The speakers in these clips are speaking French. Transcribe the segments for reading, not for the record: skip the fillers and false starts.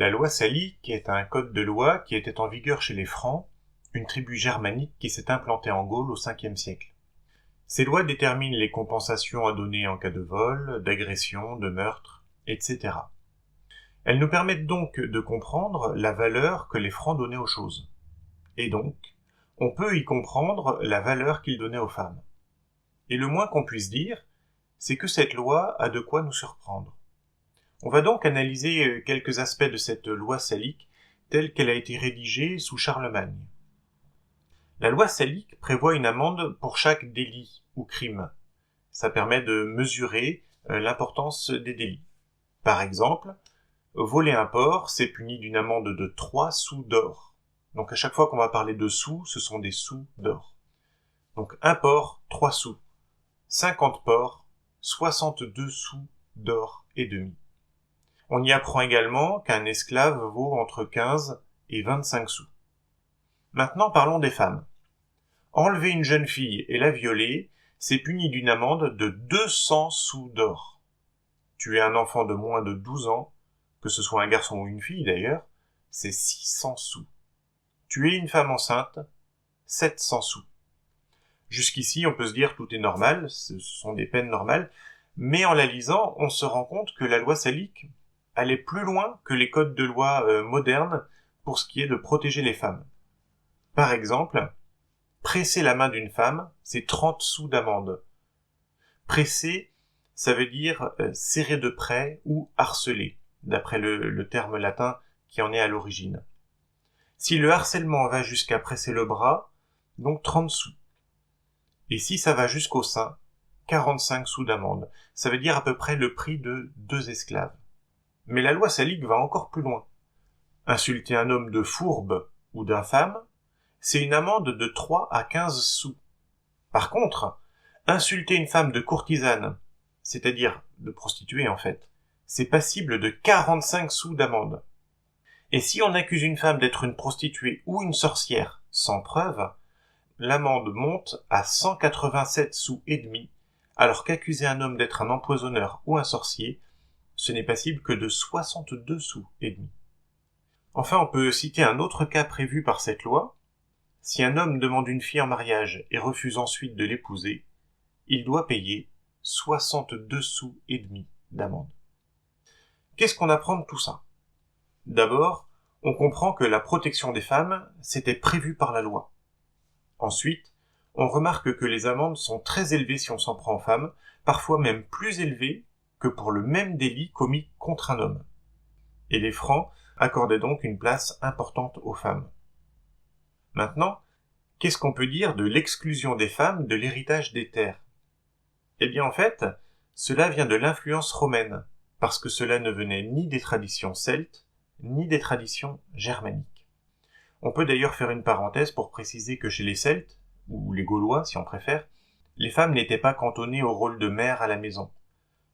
La loi salique est un code de loi qui était en vigueur chez les Francs, une tribu germanique qui s'est implantée en Gaule au 5e siècle. Ces lois déterminent les compensations à donner en cas de vol, d'agression, de meurtre, etc. Elles nous permettent donc de comprendre la valeur que les Francs donnaient aux choses. Et donc, on peut y comprendre la valeur qu'ils donnaient aux femmes. Et le moins qu'on puisse dire, c'est que cette loi a de quoi nous surprendre. On va donc analyser quelques aspects de cette loi salique telle qu'elle a été rédigée sous Charlemagne. La loi salique prévoit une amende pour chaque délit ou crime. Ça permet de mesurer l'importance des délits. Par exemple, voler un porc, c'est puni d'une amende de 3 sous d'or. Donc à chaque fois qu'on va parler de sous, ce sont des sous d'or. Donc un porc, 3 sous. 50 porcs, 62 sous d'or et demi. On y apprend également qu'un esclave vaut entre 15 et 25 sous. Maintenant parlons des femmes. Enlever une jeune fille et la violer, c'est puni d'une amende de 200 sous d'or. Tuer un enfant de moins de 12 ans, que ce soit un garçon ou une fille d'ailleurs, c'est 600 sous. Tuer une femme enceinte, 700 sous. Jusqu'ici, on peut se dire tout est normal, ce sont des peines normales, mais en la lisant, on se rend compte que la loi salique allait plus loin que les codes de loi modernes pour ce qui est de protéger les femmes. Par exemple, presser la main d'une femme, c'est 30 sous d'amende. Presser, ça veut dire serrer de près ou harceler, d'après le terme latin qui en est à l'origine. Si le harcèlement va jusqu'à presser le bras, donc 30 sous. Et si ça va jusqu'au sein, 45 sous d'amende. Ça veut dire à peu près le prix de 2 esclaves. Mais la loi salique va encore plus loin. Insulter un homme de fourbe ou d'infâme, c'est une amende de 3 à 15 sous. Par contre, insulter une femme de courtisane, c'est-à-dire de prostituée en fait, c'est passible de 45 sous d'amende. Et si on accuse une femme d'être une prostituée ou une sorcière sans preuve, l'amende monte à 187 sous et demi, alors qu'accuser un homme d'être un empoisonneur ou un sorcier, ce n'est passible que de 62 sous et demi. Enfin, on peut citer un autre cas prévu par cette loi. Si un homme demande une fille en mariage et refuse ensuite de l'épouser, il doit payer 62 sous et demi d'amende. Qu'est-ce qu'on apprend de tout ça? D'abord, on comprend que la protection des femmes, c'était prévu par la loi. Ensuite, on remarque que les amendes sont très élevées si on s'en prend aux femmes, parfois même plus élevées que pour le même délit commis contre un homme. Et les Francs accordaient donc une place importante aux femmes. Maintenant, qu'est-ce qu'on peut dire de l'exclusion des femmes de l'héritage des terres? Eh bien en fait, cela vient de l'influence romaine, parce que cela ne venait ni des traditions celtes, ni des traditions germaniques. On peut d'ailleurs faire une parenthèse pour préciser que chez les Celtes, ou les Gaulois si on préfère, les femmes n'étaient pas cantonnées au rôle de mère à la maison.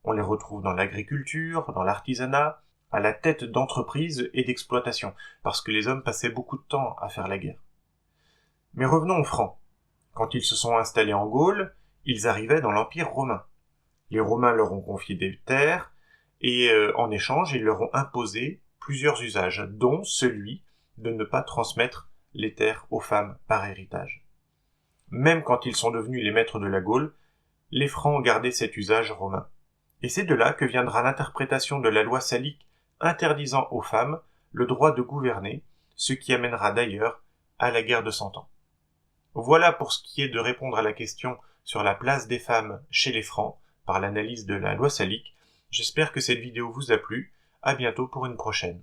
On les retrouve dans l'agriculture, dans l'artisanat, à la tête d'entreprises et d'exploitation, parce que les hommes passaient beaucoup de temps à faire la guerre. Mais revenons aux Francs. Quand ils se sont installés en Gaule, ils arrivaient dans l'Empire romain. Les Romains leur ont confié des terres, et en échange, ils leur ont imposé plusieurs usages, dont celui de ne pas transmettre les terres aux femmes par héritage. Même quand ils sont devenus les maîtres de la Gaule, les Francs gardaient cet usage romain. Et c'est de là que viendra l'interprétation de la loi salique interdisant aux femmes le droit de gouverner, ce qui amènera d'ailleurs à la guerre de 100 ans. Voilà pour ce qui est de répondre à la question sur la place des femmes chez les Francs par l'analyse de la loi salique. J'espère que cette vidéo vous a plu. À bientôt pour une prochaine.